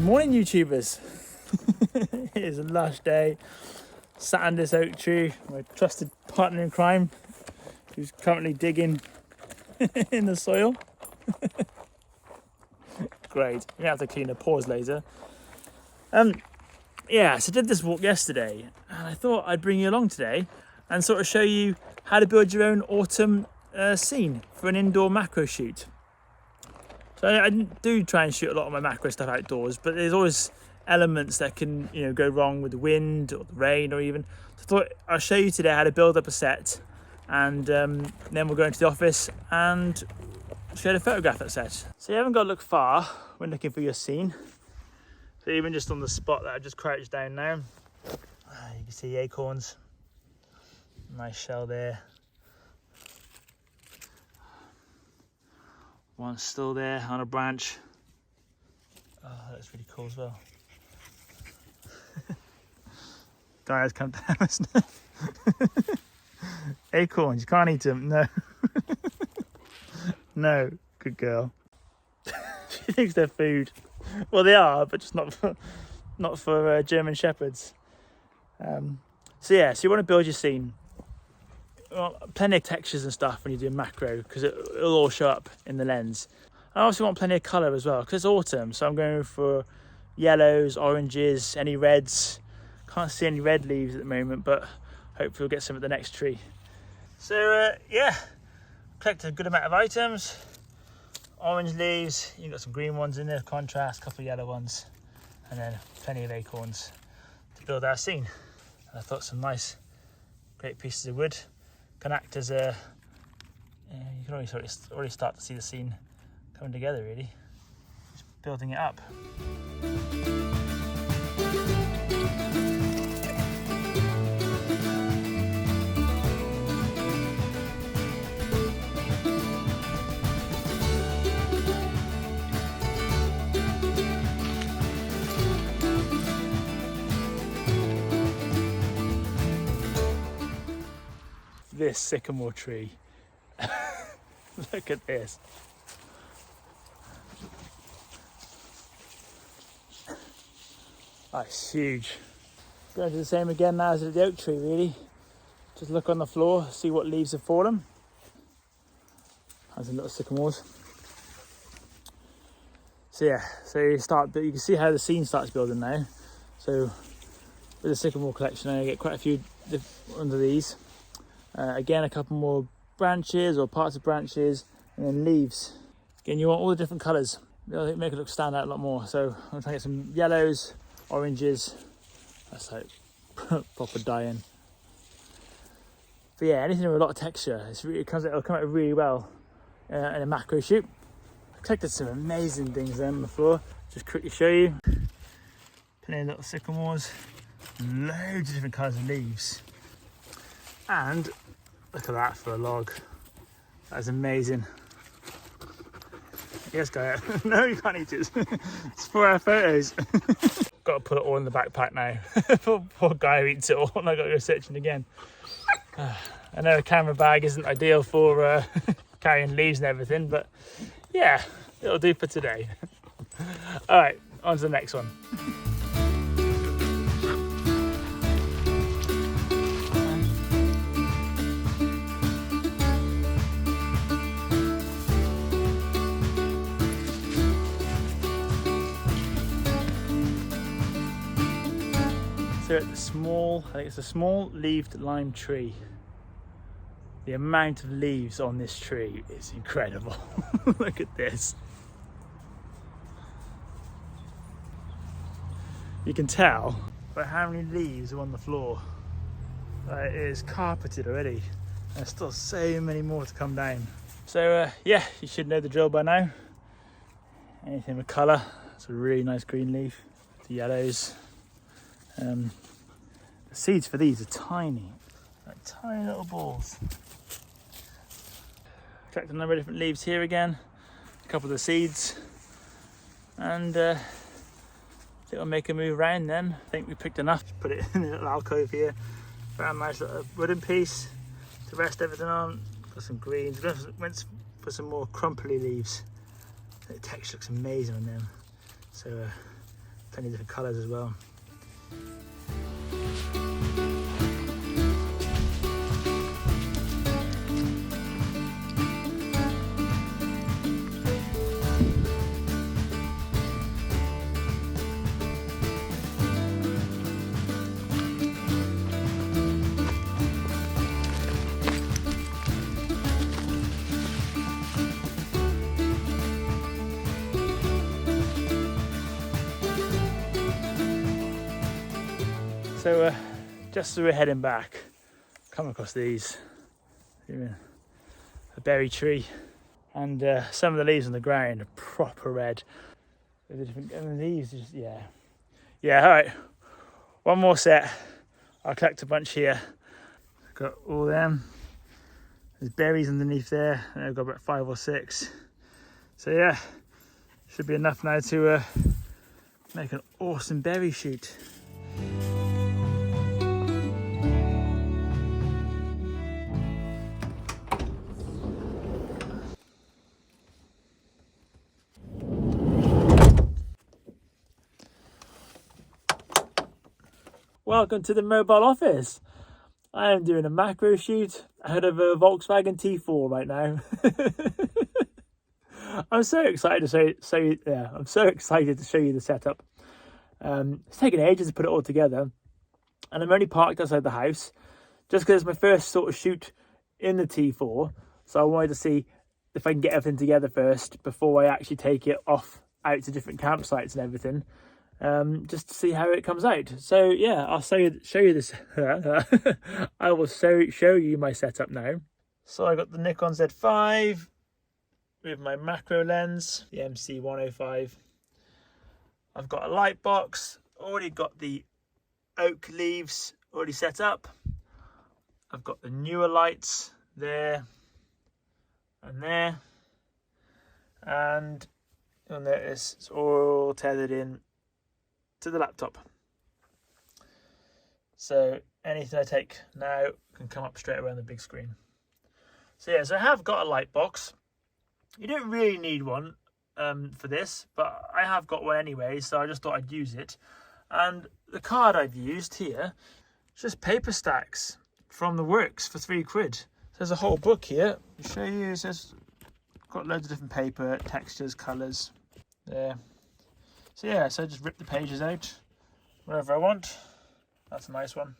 Morning YouTubers. It is a lush day, sat under this oak tree, my trusted partner in crime who's currently digging in the soil. Great, you have to clean the pores later. Yeah, so I did this walk yesterday and I thought I'd bring you along today and sort of show you how to build your own autumn scene for an indoor macro shoot. So I do try and shoot a lot of my macro stuff outdoors, but there's always elements that can, go wrong with the wind or the rain or even. So I thought I'll show you today how to build up a set, and then we'll go into the office and show you how to photograph that set. So you haven't got to look far when looking for your scene. So even just on the spot that I just crouched down now, you can see the acorns. Nice shell there. One's still there on a branch. Oh, that's really cool as well. Guy has come down, isn't it? Acorns, you can't eat them, no. No, good girl. She thinks they're food. Well, they are, but just not for German Shepherds. So you want to build your scene. Well, plenty of textures and stuff when you do macro because it'll all show up in the lens. I also want plenty of colour as well because it's autumn, so I'm going for yellows, oranges, any reds. Can't see any red leaves at the moment, but hopefully we'll get some at the next tree. So collected a good amount of items. Orange leaves, you've got some green ones in there, contrast, a couple of yellow ones, and then plenty of acorns to build our scene. And I thought some nice, great pieces of wood can act as a, you can already start to see the scene coming together really, just building it up. This sycamore tree. Look at this. Oh, it's huge. Going to do the same again now as at the oak tree really. Just look on the floor, see what leaves have fallen. There's some little sycamores. So you can see how the scene starts building now. So with the sycamore collection I get quite a few under these. Again, a couple more branches or parts of branches, and then leaves. Again, you want all the different colours. It'll make it look stand out a lot more. So I'm trying to get some yellows, oranges. That's like proper dyeing. But yeah, anything with a lot of texture, it'll come out really well in a macro shoot. I collected some amazing things there on the floor. Just quickly show you. Plenty of little sycamores, loads of different colours of leaves. And look at that for a log. That's amazing. Yes, guy. No, you can't eat it. It's for our photos. Got to put it all in the backpack now. Poor guy who eats it all, and I got to go searching again. I know a camera bag isn't ideal for carrying leaves and everything, but yeah, it'll do for today. All right, on to the next one. So at I think it's a small leaved lime tree. The amount of leaves on this tree is incredible. Look at this. You can tell by how many leaves are on the floor. It is carpeted already. There's still so many more to come down. So you should know the drill by now. Anything with colour. It's a really nice green leaf. The yellows. The seeds for these are tiny, like tiny little balls. Collect a number of different leaves here again, a couple of the seeds, and I think we'll make a move around then. I think we picked enough to put it in a little alcove here. Found a nice little wooden piece to rest everything on. Got some greens. Went for some more crumply leaves. The texture looks amazing on them. So Plenty of different colours as well. So just as we're heading back, come across these, a berry tree, and some of the leaves on the ground are proper red. And these just, yeah, all right, one more set. I'll collect a bunch here. Got all them. There's berries underneath there, and I've got about 5 or 6. So yeah, should be enough now to make an awesome berry shoot. Welcome to the mobile office. I am doing a macro shoot out of a Volkswagen T4 right now. I'm so excited to I'm so excited to show you the setup. It's taken ages to put it all together, and I'm only parked outside the house just because it's my first sort of shoot in the T4. So I wanted to see if I can get everything together first before I actually take it off out to different campsites and everything. Just to see how it comes out. So yeah, I'll show you this. I will show you my setup now. So I got the Nikon Z5 with my macro lens, the MC105. I've got a light box, already got the oak leaves already set up. I've got the Neewer lights there and there, and you'll notice it's all tethered in to the laptop, so anything I take now can come up straight away on the big screen. So yeah, so I have got a light box. You don't really need one for this, but I have got one anyway, so I just thought I'd use it. And the card I've used here is just paper stacks from the works for £3. So there's a whole book here. I'll show you. It says got loads of different paper, textures, colours there. So yeah, so I just rip the pages out wherever I want. That's a nice one.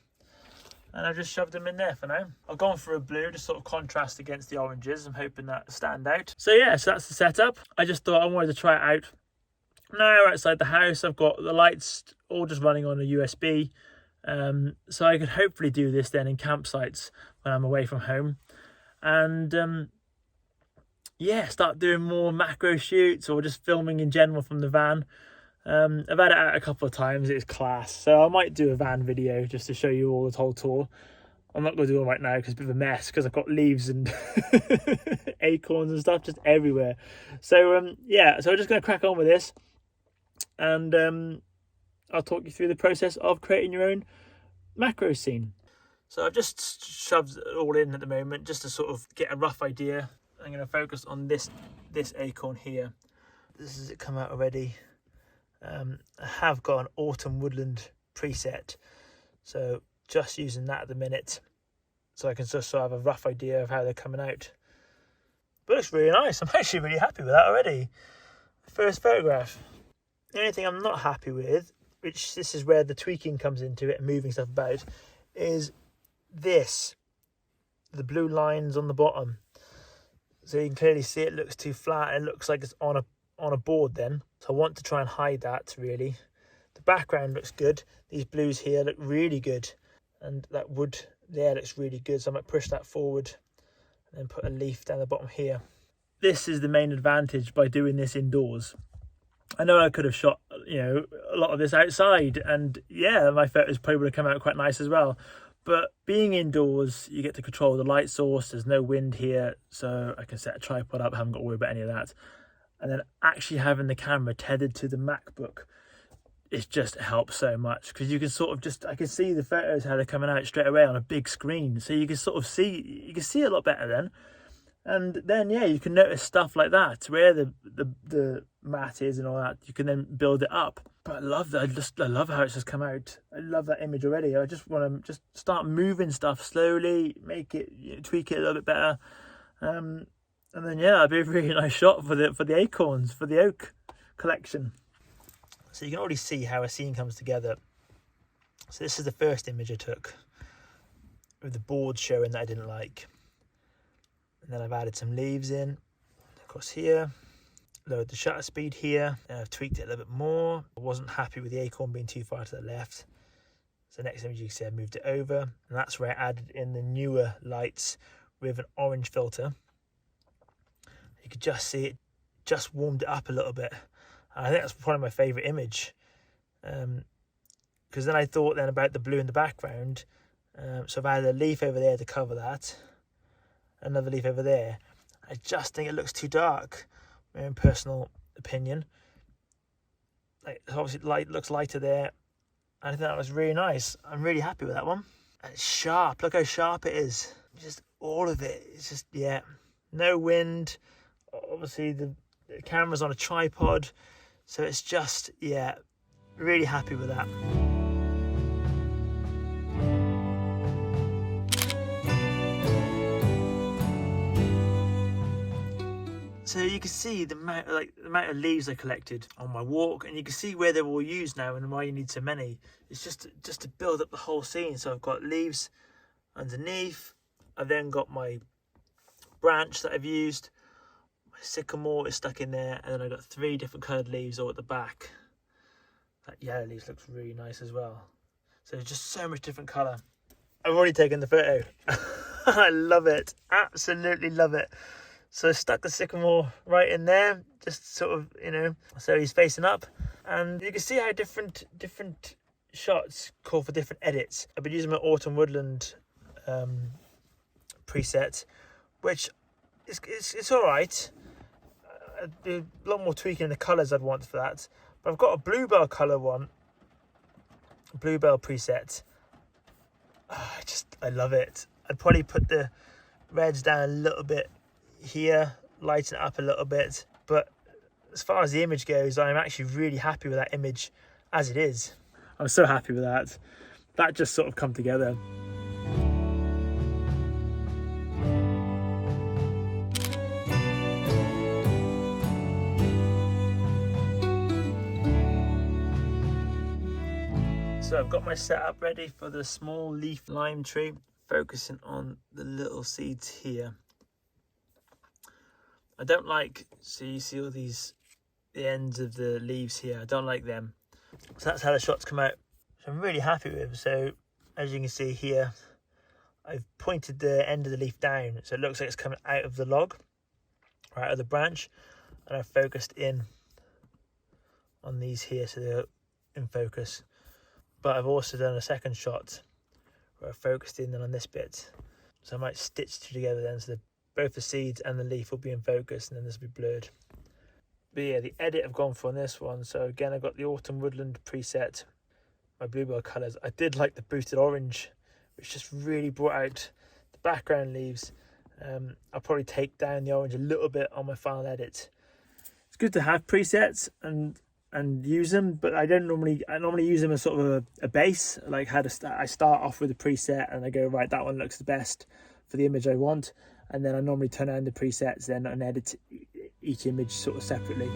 And I've just shoved them in there for now. I've gone for a blue to sort of contrast against the oranges. I'm hoping that stand out. So yeah, so that's the setup. I just thought I wanted to try it out. Now outside the house, I've got the lights all just running on a USB. So I could hopefully do this then in campsites when I'm away from home. And yeah, start doing more macro shoots or just filming in general from the van. I've had it out a couple of times. It's class, so I might do a van video just to show you all the whole tour. I'm not going to do it right now because it's a bit of a mess, because I've got leaves and acorns and stuff just everywhere. So yeah, so I'm just going to crack on with this, and I'll talk you through the process of creating your own macro scene. So I've just shoved it all in at the moment just to sort of get a rough idea. I'm going to focus on this acorn here. This is it come out already. I have got an autumn woodland preset, so just using that at the minute, so I can just sort of have a rough idea of how they're coming out. But it looks really nice. I'm actually really happy with that already. First photograph. The only thing I'm not happy with, which this is where the tweaking comes into it and moving stuff about, is this, the blue lines on the bottom. So you can clearly see it looks too flat. It looks like it's on a board then. So I want to try and hide that really. The background looks good. These blues here look really good. And that wood there looks really good. So I might push that forward and then put a leaf down the bottom here. This is the main advantage by doing this indoors. I know I could have shot, a lot of this outside, and yeah, my photos probably would have come out quite nice as well. But being indoors, you get to control the light source. There's no wind here, so I can set a tripod up. I haven't got to worry about any of that. And then actually having the camera tethered to the MacBook, it just helps so much, because you can sort of I can see the photos, how they're coming out straight away on a big screen. So you can sort of see a lot better then. And then, yeah, you can notice stuff like that, where the mat is and all that. You can then build it up. But I love that. I love how it's just come out. I love that image already. I just want to just start moving stuff slowly, make it, tweak it a little bit better. And then, yeah, that'd be a really nice shot for the acorns, for the oak collection. So you can already see how a scene comes together. So this is the first image I took, with the board showing that I didn't like. And then I've added some leaves in, across here, lowered the shutter speed here, and I've tweaked it a little bit more. I wasn't happy with the acorn being too far to the left. So next image you can see I moved it over, and that's where I added in the Neewer lights with an orange filter. You could just see it just warmed it up a little bit. And I think that's probably my favourite image. Because then I thought then about the blue in the background. So I've added a leaf over there to cover that. Another leaf over there. I just think it looks too dark, my own personal opinion. Like, obviously light looks lighter there. I think that was really nice. I'm really happy with that one. And it's sharp. Look how sharp it is. Just all of it. It's just, yeah, no wind. Obviously the camera's on a tripod, so it's just, yeah, really happy with that. So you can see the amount of leaves I collected on my walk, and you can see where they're all used now and why you need so many. It's just to build up the whole scene. So I've got leaves underneath. I've then got my branch that I've used. My sycamore is stuck in there, and then I've got 3 different coloured leaves all at the back. That yellow leaf looks really nice as well. So there's just so much different colour. I've already taken the photo. I love it. Absolutely love it. So I stuck the sycamore right in there, just sort of, so he's facing up. And you can see how different shots call for different edits. I've been using my Autumn Woodland preset, which it's all right. I'd be a lot more tweaking the colours I'd want for that. But I've got a bluebell colour one, bluebell preset. I love it. I'd probably put the reds down a little bit here, lighten it up a little bit, but as far as the image goes, I'm actually really happy with that image as it is. I'm so happy with that. That just sort of come together. So I've got my setup ready for the small leaf lime tree, focusing on the little seeds here. I don't like, so you see all these, the ends of the leaves here, I don't like them. So that's how the shots come out, which I'm really happy with. So as you can see here, I've pointed the end of the leaf down, so it looks like it's coming out of the log, or out of the branch, and I've focused in on these here, so they're in focus. But I've also done a second shot where I've focused in on this bit. So I might stitch two together then, so both the seeds and the leaf will be in focus, and then this will be blurred. But yeah, the edit I've gone for on this one. So again, I've got the Autumn Woodland preset, my bluebell colours. I did like the boosted orange, which just really brought out the background leaves. I'll probably take down the orange a little bit on my final edit. It's good to have presets and use them, but I normally use them as sort of a base. Like I start off with a preset and I go, right, that one looks the best for the image I want, and then I normally turn on the presets then and edit each image sort of separately.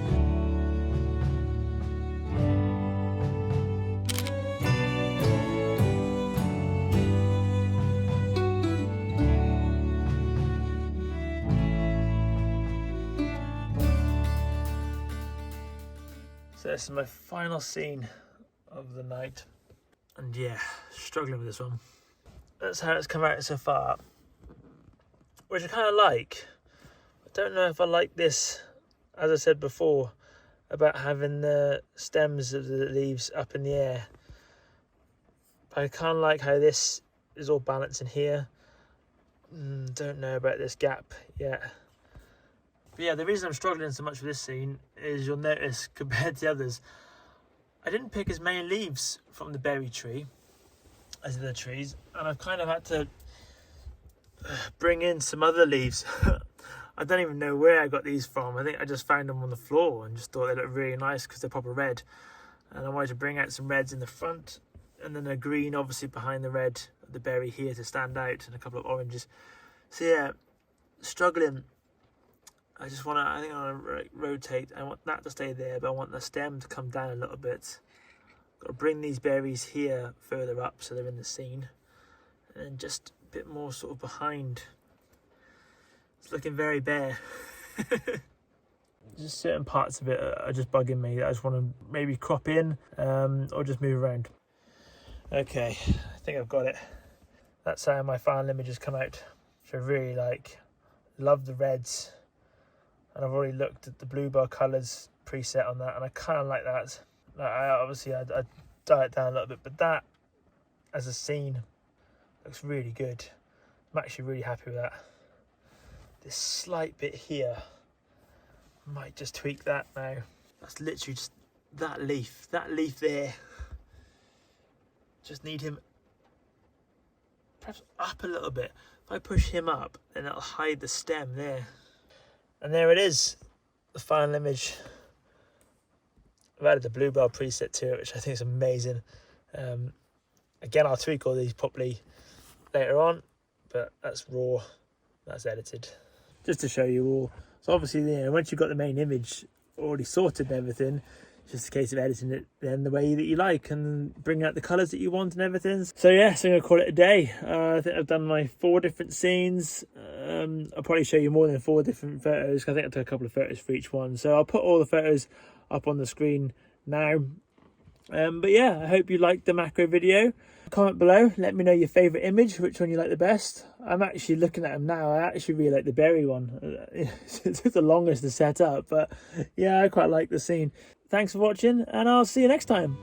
So this is my final scene of the night, and yeah, struggling with this one. That's how it's come out so far, which I kind of like. I don't know if I like this, as I said before, about having the stems of the leaves up in the air. But I kind of like how this is all balanced in here. Don't know about this gap yet. But yeah, the reason I'm struggling so much with this scene is, you'll notice, compared to the others, I didn't pick as many leaves from the berry tree as the other trees, and I've kind of had to bring in some other leaves. I don't even know where I got these from. I think I just found them on the floor and just thought they looked really nice because they're proper red. And I wanted to bring out some reds in the front and then a green obviously behind the red, the berry here to stand out, and a couple of oranges. So yeah, struggling. I think I want to rotate. I want that to stay there, but I want the stem to come down a little bit. Got to bring these berries here further up so they're in the scene. And then just a bit more sort of behind. It's looking very bare. Just certain parts of it are just bugging me that I just want to maybe crop in or just move around. Okay, I think I've got it. That's how my final image has come out, which I really like. Love the reds, and I've already looked at the bluebell colours preset on that, and I kind of like that. I dial it down a little bit, but that as a scene looks really good. I'm actually really happy with that. This slight bit here, might just tweak that now. That's literally just that leaf there. Just need him perhaps up a little bit. If I push him up, then it'll hide the stem there. And there it is, the final image. I've added the bluebell preset to it, which I think is amazing. Again, I'll tweak all these properly later on, but that's raw, that's edited. Just to show you all. So obviously, once you've got the main image already sorted and everything, it's just a case of editing it then the way that you like and bringing out the colours that you want and everything. So yeah, so I'm going to call it a day. I think I've done my 4 different scenes. I'll probably show you more than 4 different photos, because I think I took a couple of photos for each one. So I'll put all the photos up on the screen now. But yeah, I hope you liked the macro video. Comment below, let me know your favourite image, which one you like the best. I'm actually looking at them now. I actually really like the berry one. It took the longest to set up, but yeah, I quite like the scene. Thanks for watching, and I'll see you next time.